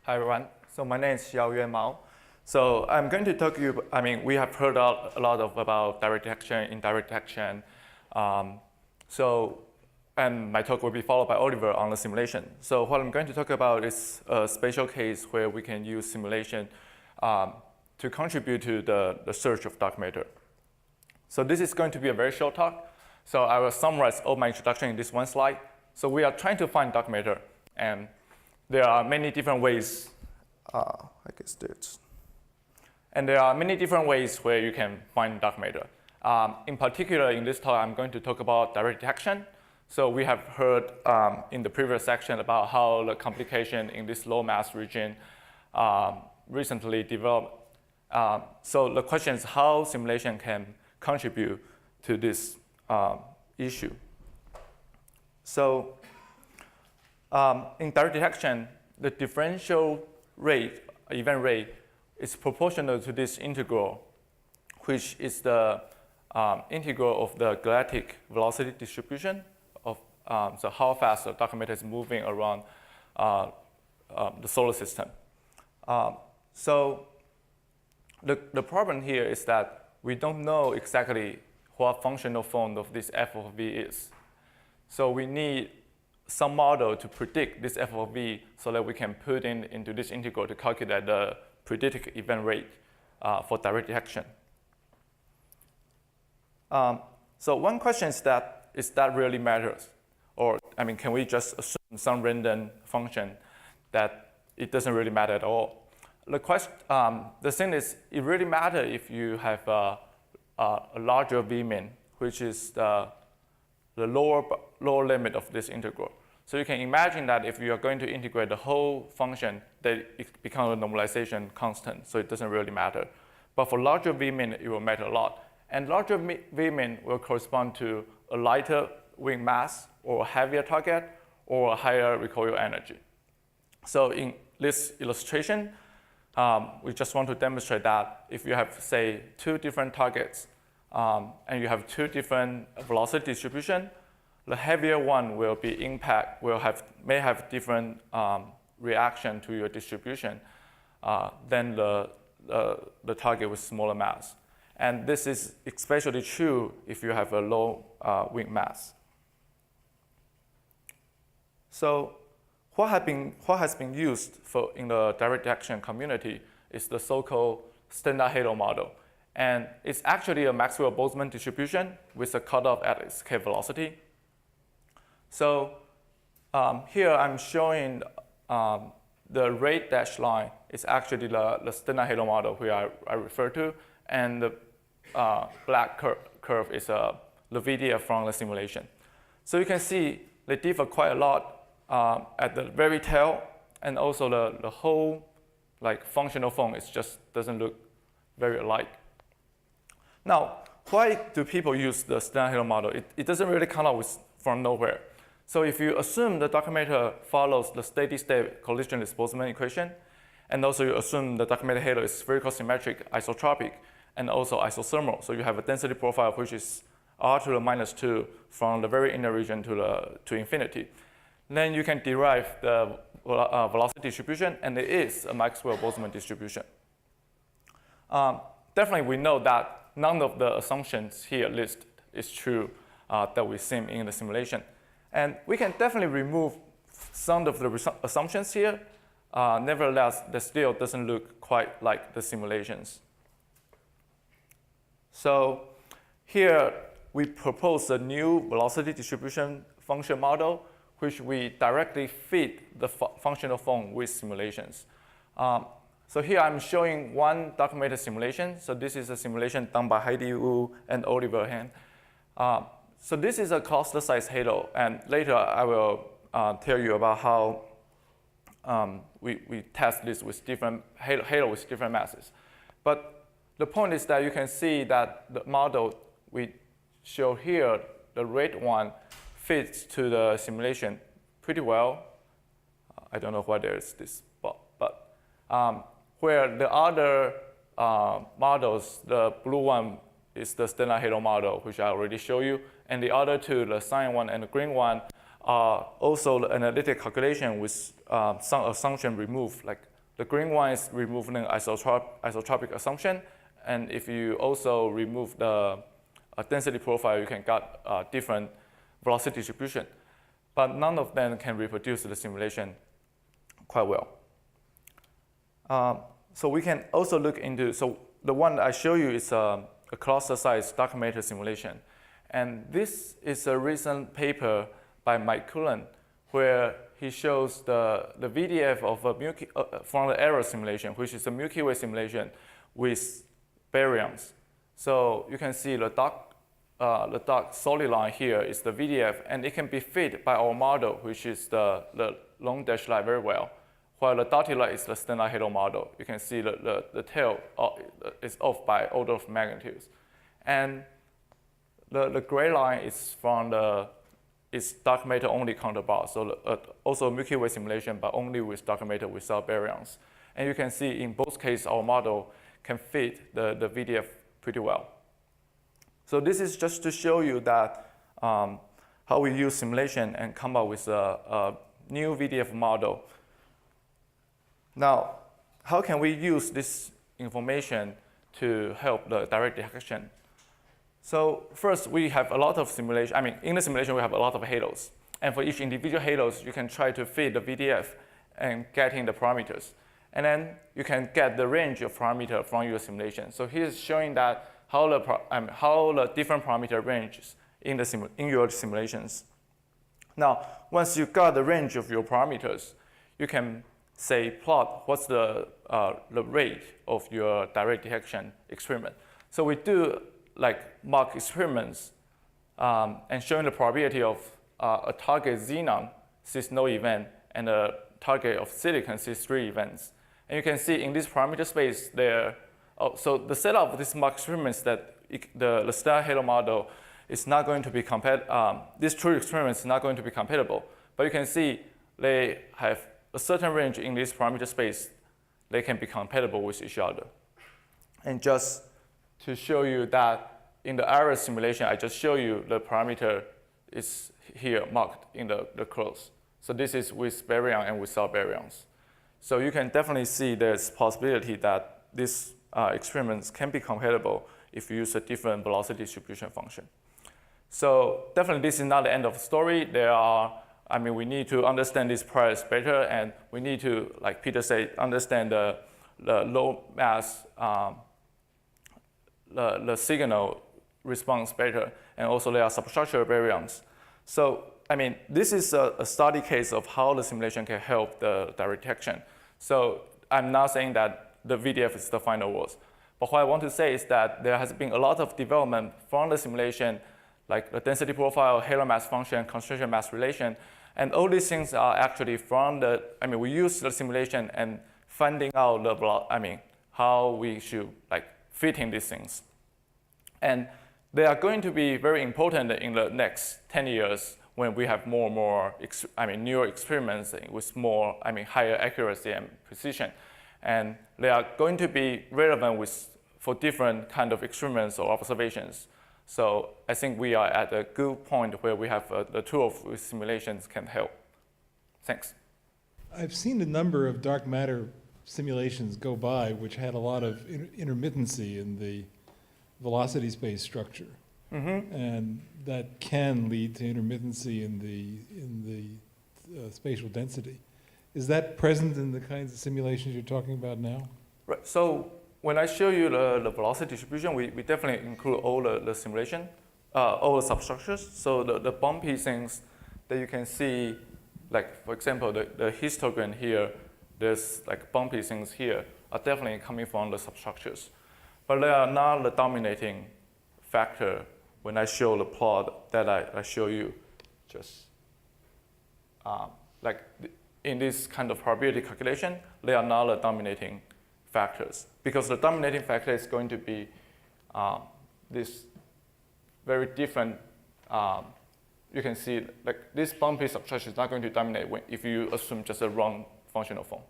Hi everyone. So my name is Xiaoyuan Mao. So I'm going to talk to you. We have heard a lot about direct detection, indirect detection. And my talk will be followed by Oliver on the simulation. So what I'm going to talk about is a special case where we can use simulation to contribute to the search of dark matter. So this is going to be a very short talk. So I will summarize all my introduction in this one slide. So we are trying to find dark matter, and there are many different ways. And there are many different ways where you can find dark matter. In particular, in this talk, I'm going to talk about direct detection. So we have heard in the previous section about how the complication in this low mass region recently developed. So the question is how simulation can contribute to this issue. So in direct detection, the differential rate, event rate, is proportional to this integral, which is the integral of the galactic velocity distribution of so how fast the dark matter is moving around the solar system. So the problem here is that we don't know exactly what functional form of this f of v is. So we need some model to predict this f of v so that we can put into this integral to calculate the predicted event rate for direct detection. So one question is that really matters? Or can we just assume some random function that it doesn't really matter at all? The thing is, it really matters if you have a larger v-min, which is the lower limit of this integral. So you can imagine that if you are going to integrate the whole function, that it becomes a normalization constant, so it doesn't really matter. But for larger v-min, it will matter a lot. And larger v-min will correspond to a lighter wing mass, or a heavier target, or a higher recoil energy. So in this illustration, we just want to demonstrate that if you have, say, two different targets, and you have two different velocity distribution, the heavier one will be may have different reaction to your distribution than the target with smaller mass. And this is especially true if you have a low wing mass. So what has been used in the direct detection community is the so-called standard halo model. And it's actually a Maxwell-Boltzmann distribution with a cutoff at escape velocity. So here I'm showing the rate dashed line is actually the standard halo model which I refer to, and the black curve is the VDF from the simulation. So you can see they differ quite a lot at the very tail, and also the whole functional form just doesn't look very alike. Now, why do people use the standard halo model? It doesn't really come out from nowhere. So if you assume the dark matter follows the steady-state collisionless Boltzmann equation, and also you assume the dark matter halo is spherical symmetric, isotropic, and also isothermal, so you have a density profile which is r to the -2 from the very inner region to infinity, then you can derive the velocity distribution, and it is a Maxwell-Boltzmann distribution. Definitely, we know that none of the assumptions here listed is true that we see in the simulation. And we can definitely remove some of the assumptions here. Nevertheless, that still doesn't look quite like the simulations. So here we propose a new velocity distribution function model, which we directly fit the functional form with simulations. So here I'm showing one dark matter simulation. So this is a simulation done by Heidi Wu and Oliver Han. So this is a cluster size halo, and later I will tell you about how we test this with different halo with different masses. But the point is that you can see that the model we show here, the red one, fits to the simulation pretty well. I don't know why there's this spot, but where the other models, the blue one is the standard halo model, which I already showed you, and the other two, the cyan one and the green one, are also the analytic calculation with some assumption removed, like The green one is removing isotropic assumption. And if you also remove the density profile, you can get a different velocity distribution. But none of them can reproduce the simulation quite well. So we can also look into, so the one I show you is a cluster size dark matter simulation. And this is a recent paper by Mike Cullen, where he shows the VDF of a from the error simulation, which is a Milky Way simulation with baryons. So you can see the dark solid line here is the VDF, and it can be fit by our model, which is the long dashed line very well, while the dotted line is the standard halo model. You can see the tail is off by order of magnitudes. And the gray line is from it's dark matter only counterpart, so also Milky Way simulation, but only with dark matter without baryons. And you can see in both cases, our model can fit the VDF pretty well. So this is just to show you that how we use simulation and come up with a new VDF model. Now, how can we use this information to help the direct detection? So first, we have a lot of simulation. I mean, in the simulation, we have a lot of halos. And for each individual halos, you can try to fit the VDF and getting the parameters. And then you can get the range of parameter from your simulation. So here's showing that how the different parameter ranges in your simulations. Now, once you got the range of your parameters, you can say plot what's the rate of your direct detection experiment. So we do like mock experiments and showing the probability of a target xenon sees no event and a target of silicon sees 3 events. And you can see in this parameter space there, so the setup of this mock experiments that the standard halo model is not going to be this true experiment is not going to be compatible. But you can see they have a certain range in this parameter space. They can be compatible with each other. And just to show you that in the error simulation, I just show you the parameter is here marked in the curves. So this is with baryon and without baryons. So you can definitely see there's possibility that these experiments can be compatible if you use a different velocity distribution function. So definitely this is not the end of the story. We need to understand these priors better, and we need to, like Peter said, understand the low mass, the signal response better, and also there are substructural baryons. So this is a study case of how the simulation can help the direct detection. So I'm not saying that the VDF is the final words. But what I want to say is that there has been a lot of development from the simulation, like the density profile, halo mass function, concentration mass relation. And all these things are actually from we use the simulation and finding out how we should fit in these things. And they are going to be very important in the next 10 years when we have more and more newer experiments with more higher accuracy and precision. And they are going to be relevant for different kind of experiments or observations. So I think we are at a good point where we have the tool of simulations can help. Thanks. I've seen a number of dark matter simulations go by which had a lot of intermittency in the velocity space structure. Mm-hmm. And that can lead to intermittency in the spatial density. Is that present in the kinds of simulations you're talking about now? Right. So when I show you the velocity distribution, we definitely include all the simulation, all the substructures. So the bumpy things that you can see, like for example, the histogram here, there's bumpy things here, are definitely coming from the substructures. But they are not the dominating factor when I show the plot that I show you. Just in this kind of probability calculation, they are not the dominating factors, because the dominating factor is going to be this very different. You can see this bumpy substructure is not going to dominate if you assume just a wrong functional form.